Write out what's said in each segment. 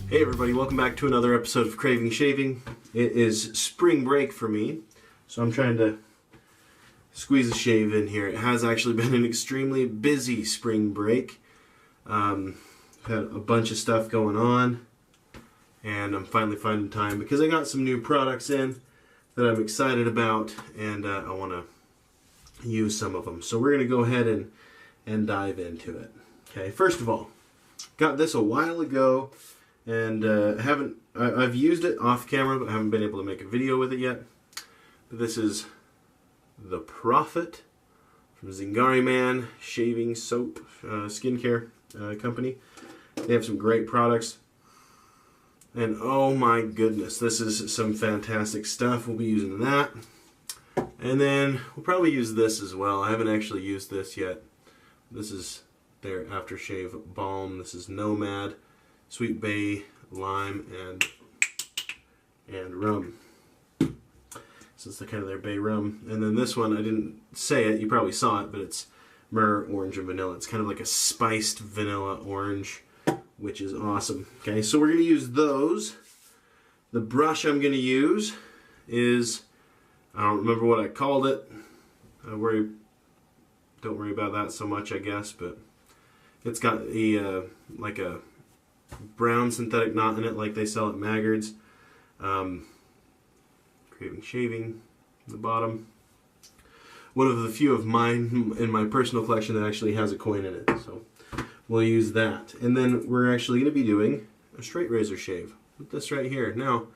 Hey everybody, welcome back to another episode of Craving Shaving. It is spring break for me, so I'm trying to squeeze a shave in here. It has actually been an extremely busy spring break. Had a bunch of stuff going on, and I'm finally finding time because I got some new products in that I'm excited about, and I want to use some of them. So we're going to go ahead and dive into it. Okay, first of all, got this a while ago. And I've used it off camera, but haven't been able to make a video with it yet. But this is the Prophet from Zingari Man Shaving Soap Skincare Company. They have some great products. And oh my goodness, this is some fantastic stuff. We'll be using that. And then we'll probably use this as well. I haven't actually used this yet. This is their aftershave balm. This is Nomad. Sweet bay, lime, and rum. So it's kind of their bay rum. And then this one, I didn't say it, you probably saw it, but it's myrrh, orange, and vanilla. It's kind of like a spiced vanilla orange, which is awesome. Okay, so we're going to use those. The brush I'm going to use is, I don't remember what I called it. Don't worry about that so much, I guess, but it's got a like a brown synthetic knot in it like they sell at Maggard's. Craving Shaving at the bottom. One of the few of mine in my personal collection that actually has a coin in it, so we'll use that. And then we're actually going to be doing a straight razor shave with this right here. Now,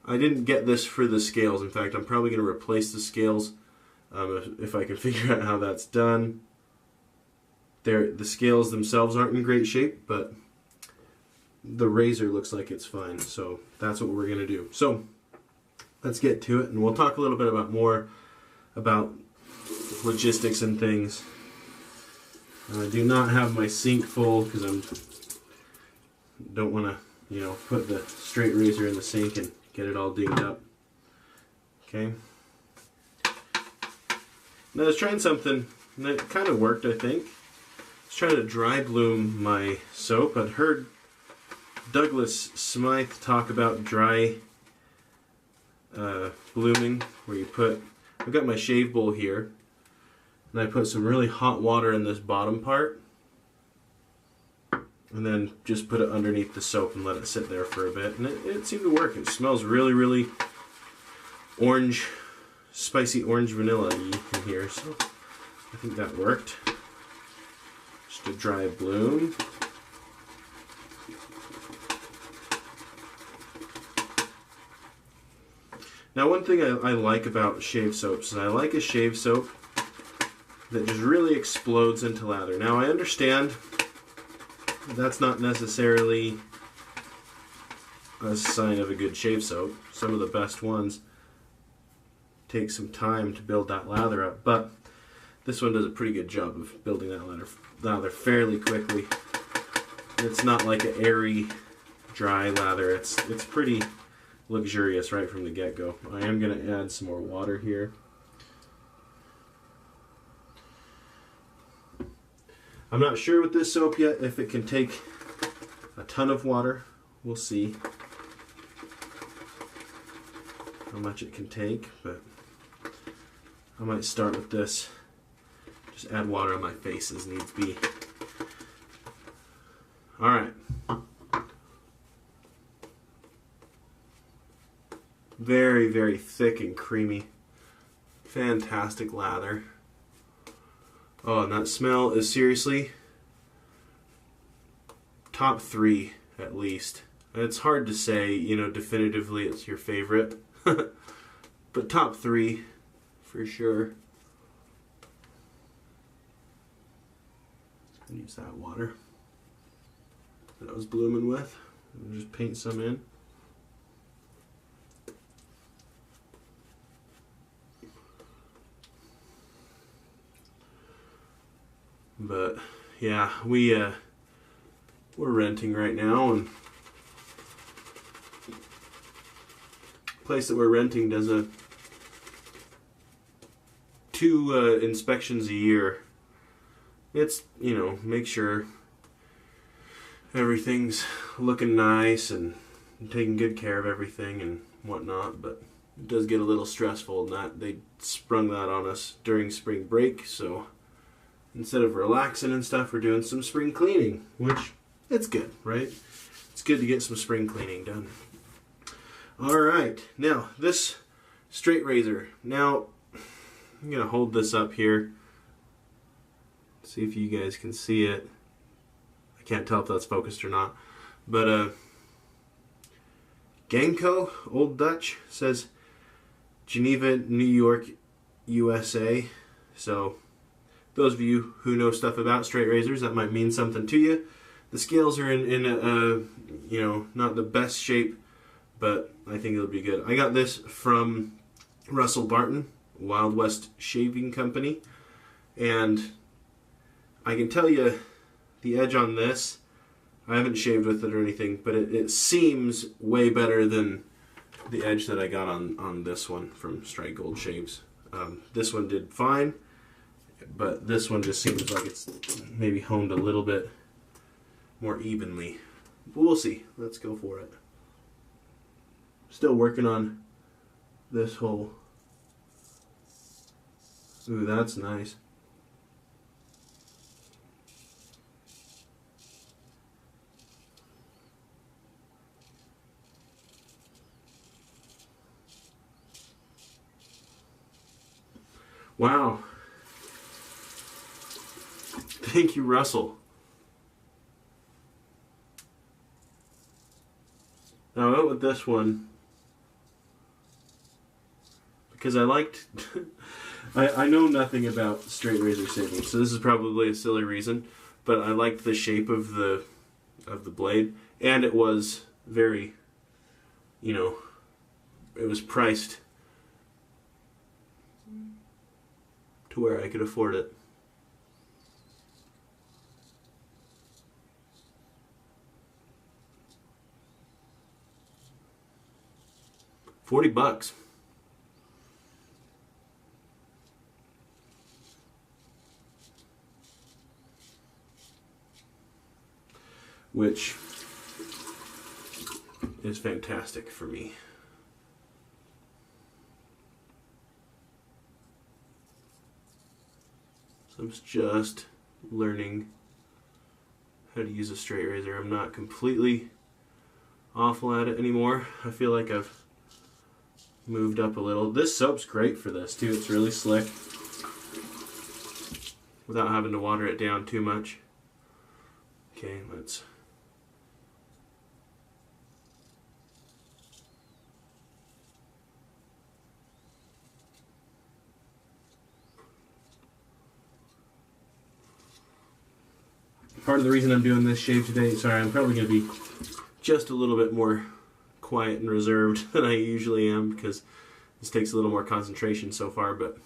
I didn't get this for the scales. In fact, I'm probably going to replace the scales if I can figure out how that's done. The scales themselves aren't in great shape, but the razor looks like it's fine, so that's what we're going to do. So let's get to it, and we'll talk a little bit more about logistics and things. I do not have my sink full because I don't want to, put the straight razor in the sink and get it all dinged up. Okay. Now I was trying something, and it kind of worked, I think. I was trying to dry bloom my soap. I'd heard Douglas Smythe talk about dry blooming, where you put, I've got my shave bowl here, and I put some really hot water in this bottom part, and then just put it underneath the soap and let it sit there for a bit, and it seemed to work. It smells really, really orange, spicy orange vanilla-y in here, so I think that worked. Just a dry bloom. Now, one thing I like about shave soaps is I like a shave soap that just really explodes into lather. Now, I understand that's not necessarily a sign of a good shave soap. Some of the best ones take some time to build that lather up, but this one does a pretty good job of building that lather fairly quickly. It's not like an airy, dry lather. It's pretty luxurious right from the get-go. I am going to add some more water here. I'm not sure with this soap yet if it can take a ton of water. We'll see how much it can take, but I might start with this. Just add water on my face as needs be. Alright. Very, very thick and creamy. Fantastic lather. Oh, and that smell is seriously top 3 at least. It's hard to say, definitively it's your favorite. But top 3 for sure. Use that water that I was blooming with. And just paint some in. But yeah, we're renting right now, and the place that we're renting does 2 inspections a year. It's, make sure everything's looking nice and taking good care of everything and whatnot, but it does get a little stressful in that they sprung that on us during spring break, so instead of relaxing and stuff, we're doing some spring cleaning, which it's good, right? It's good to get some spring cleaning done. Alright, now this straight razor. Now, I'm going to hold this up here, see if you guys can see it. I can't tell if that's focused or not, but Ganco, Old Dutch, says Geneva, New York, USA. So those of you who know stuff about straight razors, that might mean something to you. The scales are in a, you know, not the best shape, but I think it'll be good. I got this from Russell Barton, Wild West Shaving Company, and I can tell you the edge on this, I haven't shaved with it or anything, but it seems way better than the edge that I got on this one from Strike Gold Shaves. This one did fine, but this one just seems like it's maybe honed a little bit more evenly. But we'll see. Let's go for it. Still working on this whole... Ooh, that's nice. Wow. Thank you, Russell. Now I went with this one because I liked... I know nothing about straight razor shaving, so this is probably a silly reason, but I liked the shape of the blade, and it was very, you know, it was priced to where I could afford it. $40. Which is fantastic for me. So I'm just learning how to use a straight razor. I'm not completely awful at it anymore. I feel like I've moved up a little. This soap's great for this too. It's really slick without having to water it down too much. Okay, let's... Part of the reason I'm doing this shave today, sorry, I'm probably going to be just a little bit more quiet and reserved than I usually am because this takes a little more concentration so far, but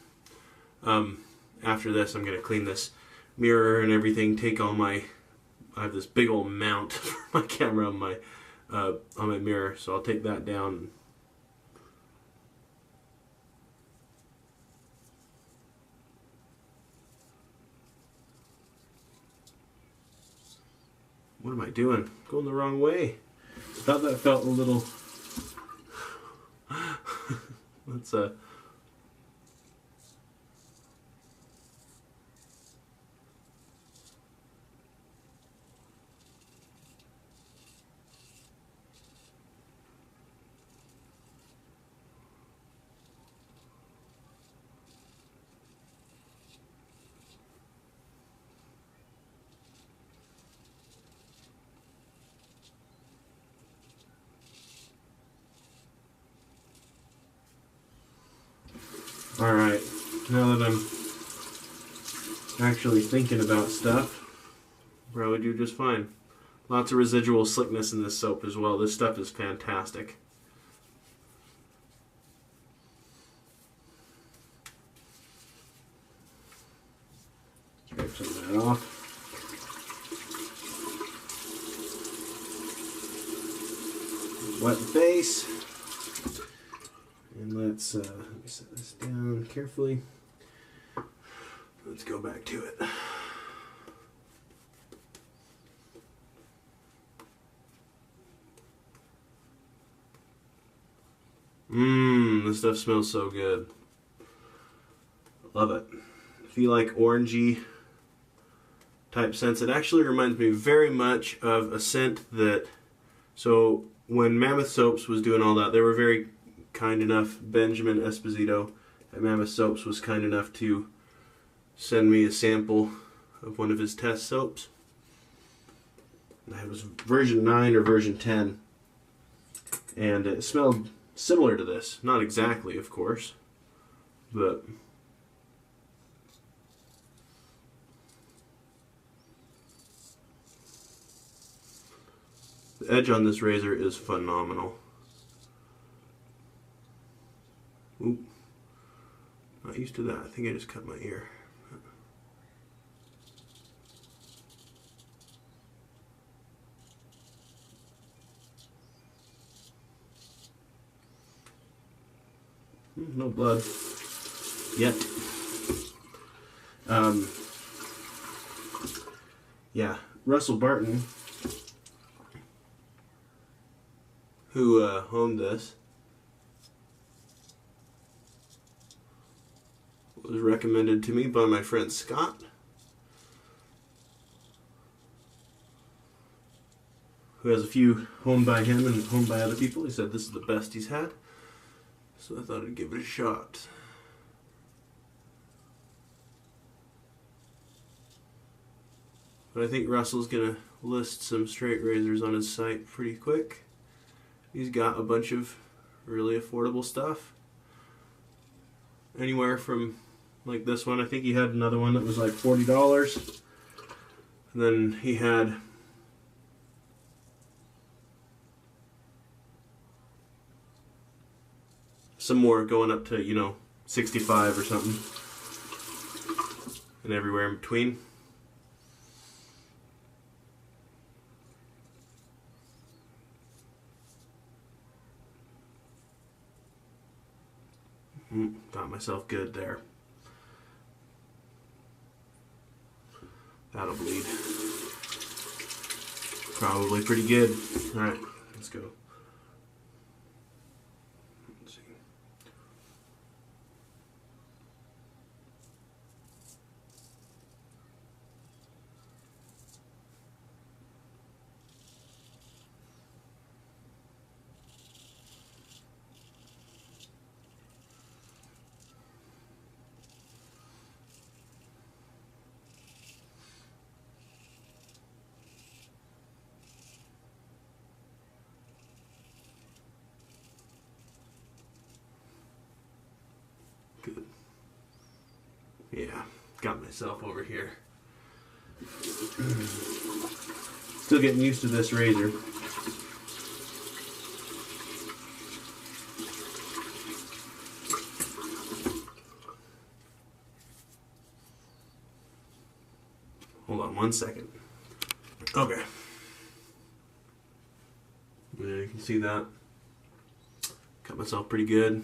after this I'm going to clean this mirror and everything, take all my... I have this big old mount for my camera on my mirror, so I'll take that down. What am I doing? Going the wrong way. Thought that felt a little... Let's Alright, now that I'm actually thinking about stuff, probably do just fine. Lots of residual slickness in this soap as well. This stuff is fantastic. Scrape some of that off. Wet the base. And let's let me set this down carefully. Let's go back to it. This stuff smells so good. Love it. If you like orangey type scents, it actually reminds me very much of a scent that, so when Mammoth Soaps was doing all that, they were very kind enough, Benjamin Esposito at Mammoth Soaps was kind enough to send me a sample of one of his test soaps. It was version 9 or version 10, and it smelled similar to this. Not exactly, of course, but the edge on this razor is phenomenal. Oop. Not used to that. I think I just cut my ear. No blood yet. Yeah, Russell Barton, who owned this, was recommended to me by my friend Scott, who has a few honed by him and honed by other people. He said this is the best he's had, so I thought I'd give it a shot. But I think Russell's gonna list some straight razors on his site pretty quick. He's got a bunch of really affordable stuff. Anywhere from, like this one, I think he had another one that was like $40. And then he had some more going up to, you know, 65 or something. And everywhere in between. Got myself good there. That'll bleed. Probably pretty good. Alright, let's go. Let's see. Good. Yeah, got myself over here. Still getting used to this razor. Hold on one second. Okay. Yeah, you can see that. Cut myself pretty good.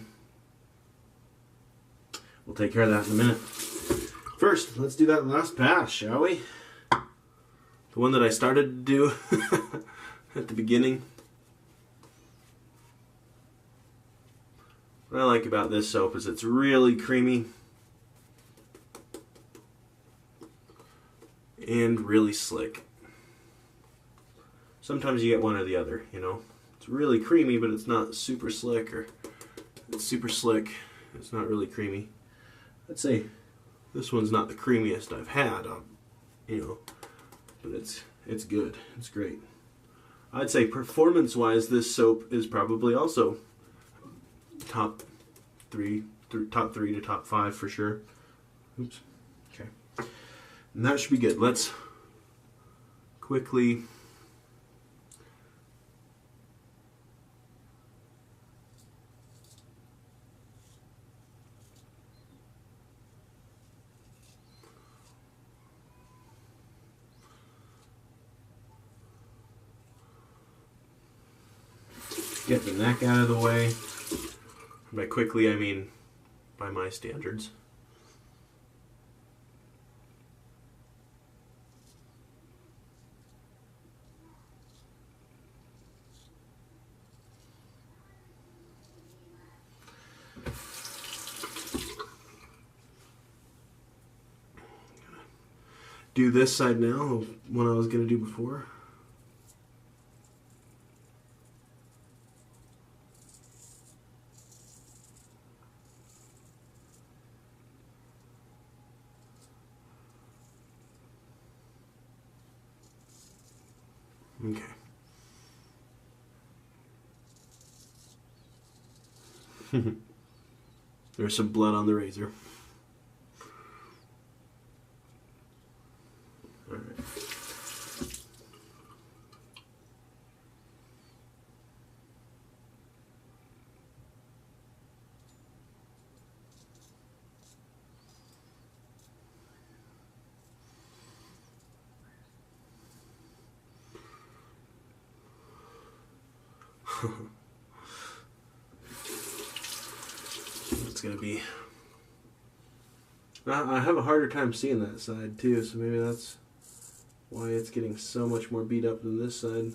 We'll take care of that in a minute. First, let's do that last pass, shall we? The one that I started to do at the beginning. What I like about this soap is it's really creamy and really slick. Sometimes you get one or the other, you know. It's really creamy, but it's not super slick, or it's super slick, it's not really creamy. I'd say this one's not the creamiest I've had, you know, but it's good. It's great. I'd say performance-wise, this soap is probably also top three to top 5 for sure. Oops. Okay. And that should be good. Let's quickly get the neck out of the way. By quickly, I mean by my standards. do this side now, what I was going to do before. Okay. There's some blood on the razor. All right. It's gonna be. I have a harder time seeing that side too, so maybe that's why it's getting so much more beat up than this side.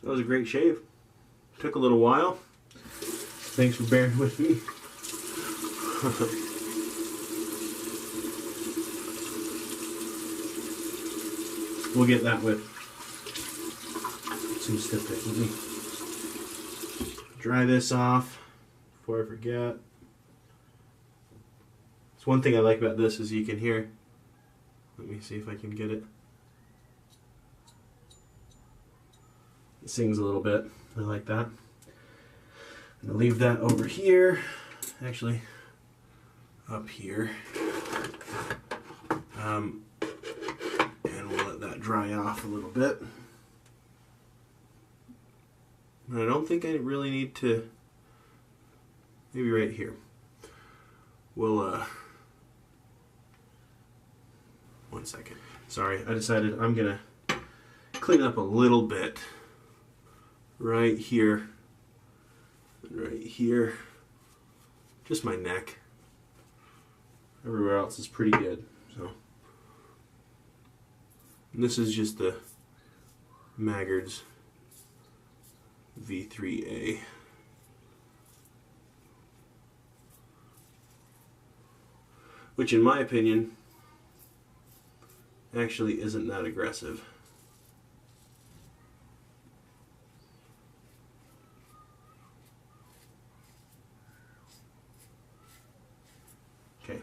That was a great shave. Took a little while. Thanks for bearing with me. We'll get that with some stiff pick. Let me dry this off before I forget. It's one thing I like about this is you can hear. Let me see if I can get it. It sings a little bit. I like that. I'm gonna leave that over here. Actually, up here. And we'll let that dry off a little bit. And I don't think I really need to. Maybe right here. We'll. One second. Sorry, I decided I'm gonna clean up a little bit. Right here, and right here, just my neck. Everywhere else is pretty good. So, and this is just the Maggard's V3A. Which in my opinion, actually isn't that aggressive. Okay,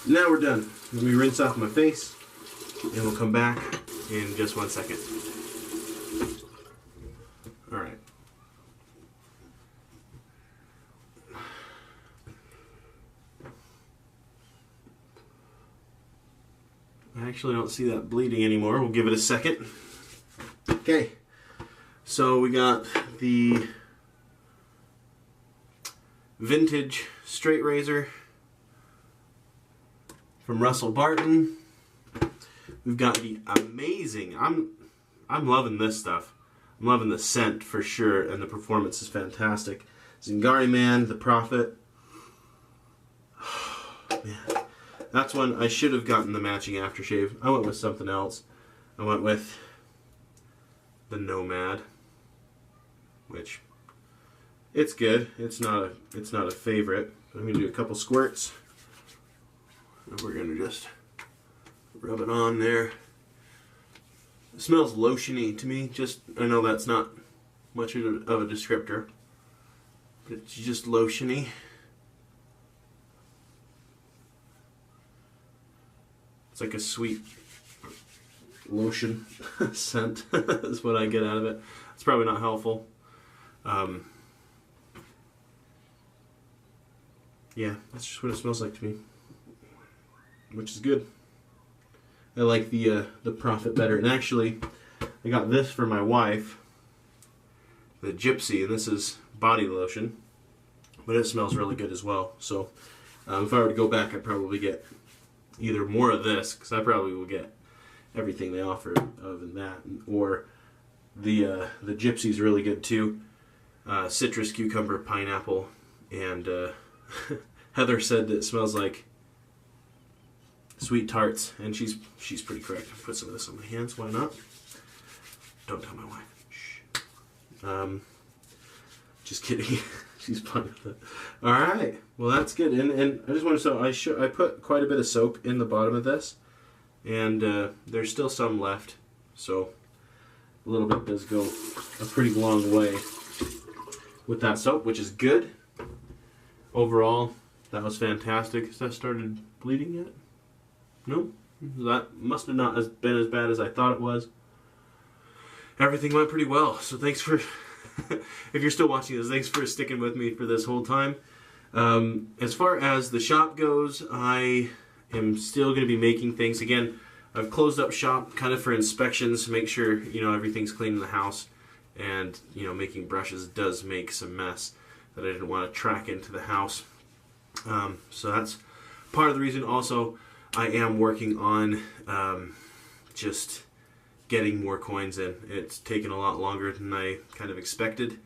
now we're done. Let me rinse off my face and we'll come back in just 1 second. Alright. I actually don't see that bleeding anymore. We'll give it a second. Okay, so we got the vintage straight razor from Russell Barton. We've got the amazing, I'm loving this stuff. I'm loving the scent for sure, and the performance is fantastic. Zingari Man, the Prophet. Man, that's one I should have gotten the matching aftershave. I went with something else. I went with the Nomad, which it's good. It's not a favorite. I'm gonna do a couple squirts. And we're gonna just rub it on there. It smells lotiony to me. Just, I know that's not much of a descriptor, but it's just lotiony. It's like a sweet lotion scent is what I get out of it. It's probably not helpful. Yeah, that's just what it smells like to me, which is good. I like the Prophet better. And actually, I got this for my wife, the Gypsy, and this is body lotion, but it smells really good as well. So if I were to go back, I'd probably get either more of this, because I probably will get everything they offer other than that. Or the Gypsy's really good too. Citrus, cucumber, pineapple, and Heather said that it smells like sweet tarts, and she's pretty correct. I'll put some of this on my hands. Why not? Don't tell my wife. Shh. Just kidding. She's fine with it. All right. Well, that's good. And I just want to say I put quite a bit of soap in the bottom of this, and there's still some left. So a little bit does go a pretty long way with that soap, which is good. Overall, that was fantastic. Has that started bleeding yet? No? That must have not been as bad as I thought it was. Everything went pretty well. So thanks for, if you're still watching this, thanks for sticking with me for this whole time. As far as the shop goes, I am still going to be making things. Again, I've closed up shop kind of for inspections to make sure, everything's clean in the house. And, making brushes does make some mess that I didn't want to track into the house. So that's part of the reason. Also, I am working on just getting more coins in. It's taken a lot longer than I kind of expected,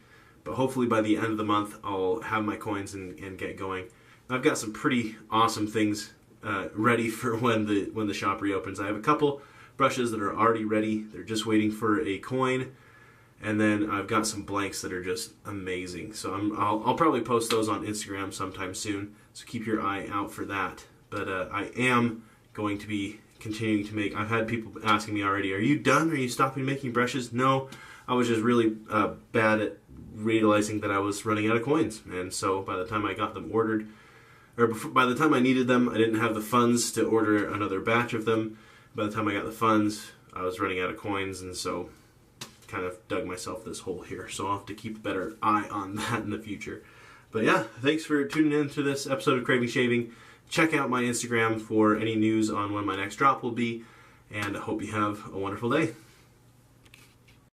but hopefully by the end of the month I'll have my coins and get going. I've got some pretty awesome things ready for when the shop reopens. I have a couple brushes that are already ready. They're just waiting for a coin. And then I've got some blanks that are just amazing. So I'll probably post those on Instagram sometime soon. So keep your eye out for that. But I am going to be continuing to make. I've had people asking me already, are you done? Are you stopping making brushes? No, I was just really bad at realizing that I was running out of coins. And so by the time I got them ordered, or by the time I needed them, I didn't have the funds to order another batch of them. By the time I got the funds, I was running out of coins, and so kind of dug myself this hole here. So I'll have to keep a better eye on that in the future. But yeah, thanks for tuning in to this episode of Craving Shaving. Check out my Instagram for any news on when my next drop will be, and I hope you have a wonderful day.